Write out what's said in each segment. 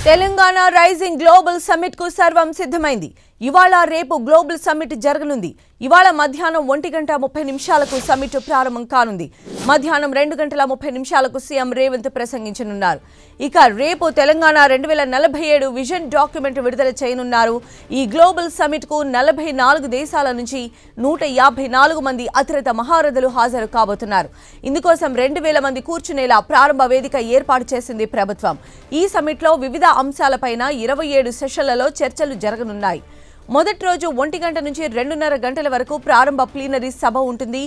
Telangana rising global summit కు సర్వం సిద్ధమైంది. ఇవాళ రేపు గ్లోబల్ సమ్మిట్ జరగనుంది. ఇవాళ మధ్యాహ్నం 1:30 సమ్మిట్ ప్రారంభం కానుంది. మధ్యాహ్నం 2:30 సీఎం రేవంత్ ప్రసంగించనున్నారు. ఇక రేపు తెలంగాణ 2047 విజన్ డాక్యుమెంట్ విడుదల చేయనున్నారు. ఈ గ్లోబల్ సమ్మిట్ కు 44 దేశాల నుంచి 154 మంది అతిరథ మహారథులు హాజరు కాబోతున్నారు. ఇందుకోసం 2000 మంది కూర్చునేలా ప్రారంభ వేదిక ఏర్పాటు చేసింది ప్రభుత్వం. ఈ సమ్మిట్ లో వివిధ అంశాలపైన 27 సెషన్లలో చర్చలు జరగనున్నాయి. మొదటి రోజు 1 గంట నుంచి 2:30 గంటల వరకు ప్రారంభ ప్లీనరీ సభ ఉంటుంది.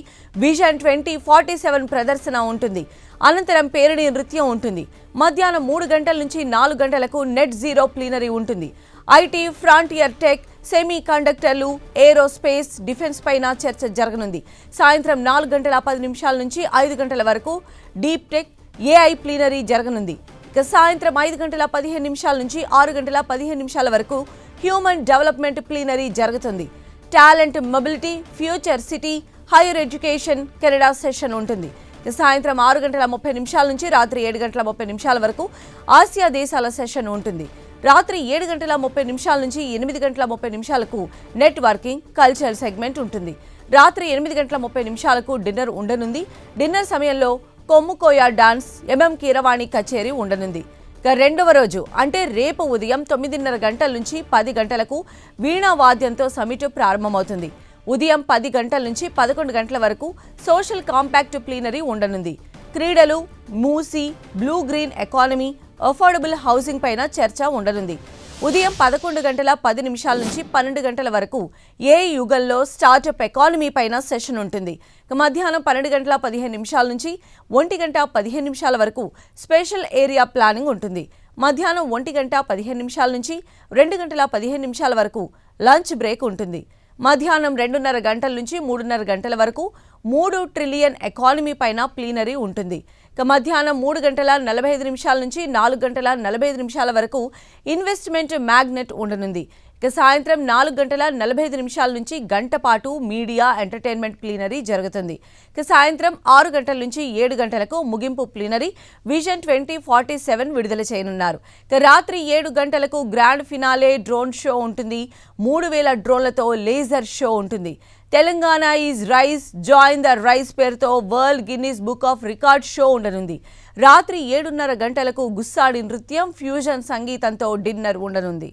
విజన్ 2047 ప్రదర్శన ఉంటుంది. అనంతరం పేరిణి నృత్యం ఉంటుంది. మధ్యాహ్నం 3 గంటల నుంచి 4 గంటలకు నెట్ జీరో ప్లీనరీ ఉంటుంది. ఐటీ, ఫ్రాంటియర్ టెక్, సెమీ కండక్టర్లు, ఏరోస్పేస్, డిఫెన్స్ పైన చర్చ జరగనుంది. సాయంత్రం 4:10 నుంచి 5 గంటల వరకు డీప్ టెక్, ఏఐ ప్లీనరీ జరగనుంది. ఇక సాయంత్రం 5:15 నుంచి 6:15 వరకు హ్యూమన్ డెవలప్మెంట్ ప్లీనరీ జరుగుతుంది. Talent mobility, future city, higher education, Canada session ఉంటుంది. సాయంత్రం 6:30 నుంచి రాత్రి 7:30 వరకు ఆసియా దేశాల సెషన్ ఉంటుంది. రాత్రి 7:30 నుంచి 8:30 నెట్వర్కింగ్, కల్చరల్ సెగ్మెంట్ ఉంటుంది. రాత్రి 8:30 డిన్నర్ ఉండనుంది. డిన్నర్ సమయంలో కొమ్ముకోయ డాన్స్, ఎంఎం కీరవాణి కచేరీ ఉండనుంది. ఇక రెండవ రోజు అంటే రేపు ఉదయం 9:30 గంటల నుంచి 10 గంటలకు వీణా వాద్యంతో సమిట్ ప్రారంభమవుతుంది. ఉదయం 10 గంటల నుంచి 11 గంటల వరకు సోషల్ కాంపాక్ట్ ప్లీనరీ ఉండనుంది. క్రీడలు, Musi, blue green economy, affordable housing పైన చర్చ ఉండనుంది. ఉదయం 11:10 నుంచి 12 గంటల వరకు ఏ యుగంలో స్టార్టప్ ఎకానమీ పైన సెషన్ ఉంటుంది. మధ్యాహ్నం 12:15 నుంచి 1:15 వరకు స్పెషల్ ఏరియా ప్లానింగ్ ఉంటుంది. మధ్యాహ్నం 1:15 నుంచి 2:15 వరకు లంచ్ బ్రేక్ ఉంటుంది. మధ్యాహ్నం 2:30 గంటల నుంచి 3:30 గంటల వరకు 3 ట్రిలియన్ ఎకానమీ పైన ప్లీనరీ ఉంటుంది. మధ్యాహ్నం 3:45 నుంచి 4:45 వరకు ఇన్వెస్ట్మెంట్ మ్యాగ్నెట్ ఉండనుంది. సాయంత్రం 4:45 నుంచి గంట పాటు మీడియా ఎంటర్టైన్మెంట్ ప్లీనరీ జరుగుతుంది. సాయంత్రం 6 గంటల నుంచి 7 గంటలకు ముగింపు ప్లీనరీ విజన్ 2047 విడుదల చేయనున్నారు. రాత్రి 7 గంటలకు గ్రాండ్ ఫినాలే డ్రోన్ షో ఉంటుంది. 3000 డ్రోన్లతో లేజర్ షో ఉంటుంది. Telangana is rise, join the rise పేరుతో world Guinness book of record show ఉండనుంది. రాత్రి 7:30 గంటలకు గుస్సాడి నృత్యం, ఫ్యూజన్ సంగీతంతో డిన్నర్ ఉండనుంది.